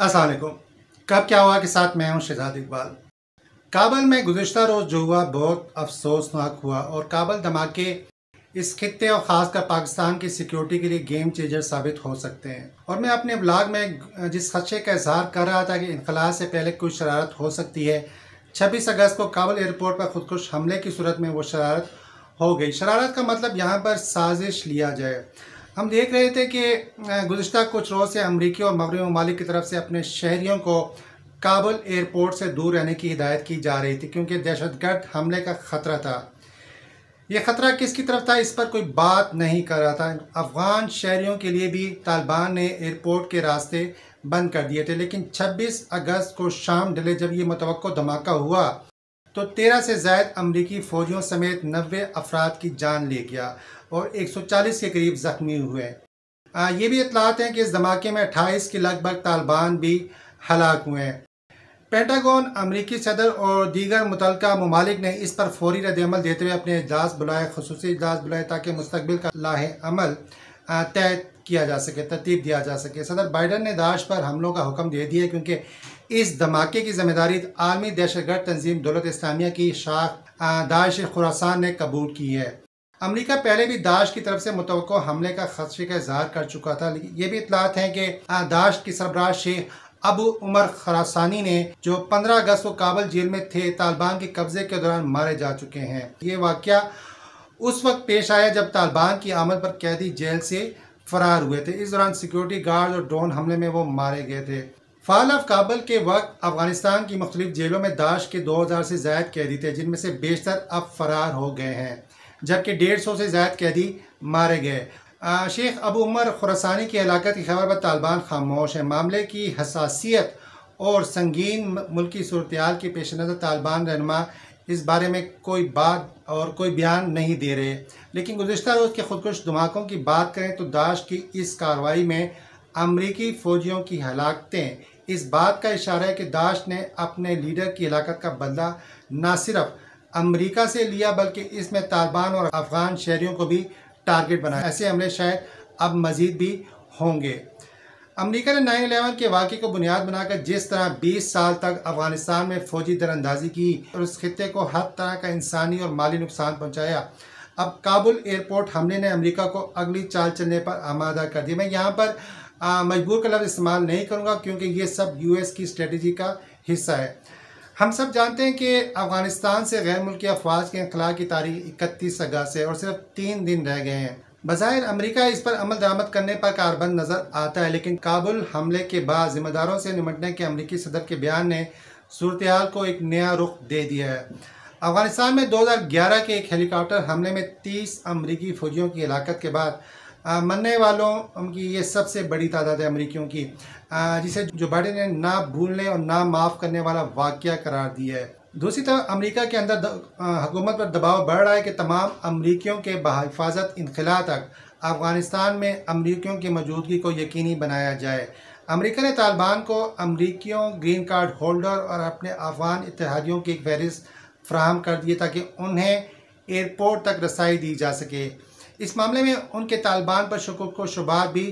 अस्सलाम वालेकुम। कब क्या हुआ के साथ मैं हूं शहजाद इकबाल। काबल में गुज़िश्ता रोज़ जो हुआ बहुत अफसोसनाक हुआ और काबल धमाके इस खित्ते और ख़ासकर पाकिस्तान की सिक्योरिटी के लिए गेम चेंजर साबित हो सकते हैं। और मैं अपने ब्लॉग में जिस खदशे का इजहार कर रहा था कि इनकला से पहले कुछ शरारत हो सकती है, 26 अगस्त को काबल एयरपोर्ट पर खुदकुश हमले की सूरत में वो शरारत हो गई। शरारत का मतलब यहाँ पर साजिश लिया जाए। हम देख रहे थे कि गुज़िश्ता कुछ रोज़ से अमरीकी और मगरबी ममालिक की तरफ से अपने शहरियों को काबुल एयरपोर्ट से दूर रहने की हिदायत की जा रही थी क्योंकि दहशतगर्द हमले का ख़तरा था। ये ख़तरा किसकी तरफ था, इस पर कोई बात नहीं कर रहा था। अफ़गान शहरियों के लिए भी तालिबान ने एयरपोर्ट के रास्ते बंद कर दिए थे, लेकिन 26 अगस्त को शाम ढले जब ये मुतवक्को धमाका हुआ तो 13 से ज़ायद अमरीकी फ़ौजियों समेत 90 अफराद की जान ले गया और 140 के करीब ज़ख्मी हुए। ये भी इतलात हैं कि इस धमाके में 28 के लगभग तालिबान भी हलाक हुए हैं। पेंटागन, अमरीकी सदर और दीगर मुतल्लिका ममालिक ने इस पर फौरी रद्द-ए-अमल देते हुए अपने इजलास बुलाए, खसूसी इजलास बुलाए ताकि मुस्तकबिल का लाहे अमल तय किया जा सके, तरतीब दिया जा सके। सदर बाइडन ने दाश पर हमलों का हुक्म दे दिया क्योंकि इस धमाके की जिम्मेदारी आलमी दहशतगर्द तंजीम दौलत इस्लामिया की शाख दाइश खुरासान ने कबूल की है। अमरीका पहले भी दाश की तरफ से मुतवक्को हमले का खदशे का इजहार कर चुका था। ये भी इतलात हैं कि दाश की सरबराह शेख अबू उमर खरासानी ने जो 15 अगस्त को काबल जेल में थे, तालिबान के कब्जे के दौरान मारे जा चुके हैं। ये वाक़या उस वक्त पेश आया जब तालिबान की आमद पर कैदी जेल से फरार हुए थे। इस दौरान सिक्योरिटी गार्ड और ड्रोन हमले में वो मारे गए थे। फाल ऑफ काबल के वक्त अफगानिस्तान की मुख्तलिफ जेलों में दाश के 2000 से ज़ायद कैदी थे, जिनमें से बेशतर अब फरार हो गए हैं, जबकि 150 से ज़ायद कैदी मारे गए। शेख अबू उमर खुरासानी की हलाकत की खबर पर तालिबान खामोश है। मामले की हसासियत और संगीन मुल्की सूरत के पेश नज़र तालिबान रहनुमा इस बारे में कोई बात और कोई बयान नहीं दे रहे। लेकिन गुज़िश्ता रोज़ के खुदकुश धमाकों की बात करें तो दाश की इस कार्रवाई में अमरीकी फ़ौजियों की हलाकतें इस बात का इशारा है कि दाश ने अपने लीडर की हलाकत का बदला न सिर्फ अमरीका से लिया बल्कि इसमें तालिबान और अफ़गान शहरियों को भी टारगेट बनाया। ऐसे हमले शायद अब मज़ीद भी होंगे। अमरीका ने 9/11 के वाक़े को बुनियाद बनाकर जिस तरह 20 साल तक अफ़गानिस्तान में फ़ौजी दरअंदाजी की और उस खित्ते को हर तरह का इंसानी और माली नुकसान पहुँचाया, अब काबुल एयरपोर्ट हमले ने अमरीका को अगली चाल चलने पर आमादा कर दिया। मैं यहाँ पर मजबूर का लफ्ज़ इस्तेमाल नहीं करूँगा क्योंकि ये सब US की स्ट्रेटजी का हिस्सा है। हम सब जानते हैं कि अफ़गानिस्तान से गैर मुल्की अफवाज के इनखला की तारीख 31 अगस्त है और सिर्फ 3 दिन रह गए हैं। बज़ाहिर अमरीका इस पर अमल दरामद करने पर कारबंद नज़र आता है, लेकिन काबुल हमले के बाद जिम्मेदारों से निपटने के अमरीकी सदर के बयान ने सूरत हाल को एक नया रुख दे दिया है। अफ़गानिस्तान में 2011 के एक हेलीकॉप्टर हमले में 30 अमरीकी फ़ौजियों की हलाकत के बाद मरने वालों की ये सबसे बड़ी तादाद है अमरीकियों की, जिसे जो बाइडेन ने ना भूलने और ना माफ़ करने वाला वाक़या करार दिया है। दूसरी तरफ अमरीका के अंदर हुकूमत पर दबाव बढ़ रहा है कि तमाम अमरीकियों के बहिफाजत इनखला तक अफ़गानिस्तान में अमरीकियों की मौजूदगी को यकीनी बनाया जाए। अमरीका ने तालिबान को अमरीकियों, ग्रीन कार्ड होल्डर और अपने अफ़गान इत्तेहादियों की एक फहरिस्त फ्राहम कर दी ताकि उन्हें एयरपोर्ट तक रसाई दी जा सके। इस मामले में उनके तालिबान पर शुकूक व शुबहात भी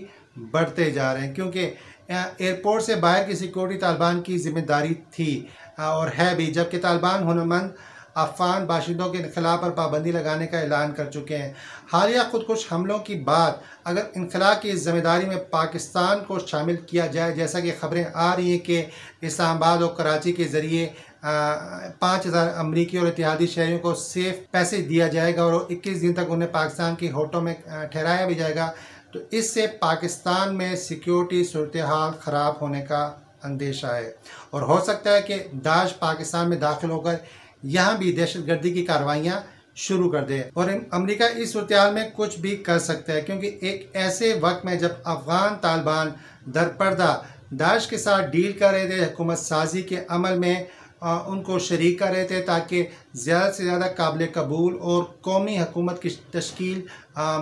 बढ़ते जा रहे हैं क्योंकि एयरपोर्ट से बाहर की सिक्योरिटी तालिबान की जिम्मेदारी थी और है भी, जबकि तालिबान हुनरमंद अफ़गान बाशिंदों के इनखला पर पाबंदी लगाने का ऐलान कर चुके हैं। हालिया खुदकुश हमलों की बाद अगर इनखला की जिम्मेदारी में पाकिस्तान को शामिल किया जाए, जैसा कि खबरें आ रही हैं कि इस्लामाबाद और कराची के ज़रिए 5000 अमरीकी और इत्तेहादी शहरियों को सेफ पैसे दिया जाएगा और 21 दिन तक उन्हें पाकिस्तान की होटलों में ठहराया भी जाएगा, तो इससे पाकिस्तान में सिक्योरिटी सूरत हाल ख़राब होने का अंदेशा है और हो सकता है कि दाश पाकिस्तान में दाखिल होकर यहाँ भी दहशतगर्दी की कार्रवाइयाँ शुरू कर दे और अमरीका इस सूरत हाल में कुछ भी कर सकता है क्योंकि एक ऐसे वक्त में जब अफ़गान तालिबान दरपर्दा दाश के साथ डील कर रहे थे, हुकूमत साजी के अमल में उनको शरीक कर रहे थे ताकि ज़्यादा से ज़्यादा काबिल कबूल और कौमी हुकूमत की तश्कील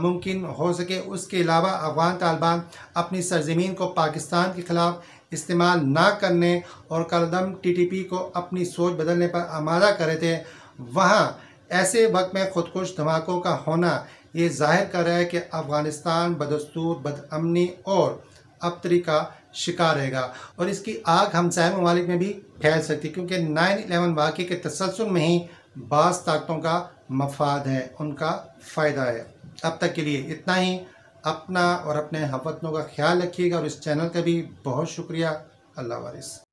मुमकिन हो सके। उसके अलावा अफ़गान तालिबान अपनी सरज़मीन को पाकिस्तान के ख़िलाफ़ इस्तेमाल ना करने और कलदम TTP को अपनी सोच बदलने पर आमादा कर रहे थे। वहाँ ऐसे वक्त में खुदकुश धमाकों का होना ये ज़ाहिर कर रहा है कि अफ़गानिस्तान बदस्तूर, बदअमनी और अबतरी का शिकार रहेगा और इसकी आग हमसाया ममालिक में भी फैल सकती है, क्योंकि 9/11 वाक़े के तसलसल में ही बाज़ ताकतों का मफाद है, उनका फ़ायदा है। अब तक के लिए इतना ही। अपना और अपने हमवतनों का ख्याल रखिएगा और इस चैनल का भी बहुत शुक्रिया। अल्लाह वारिस।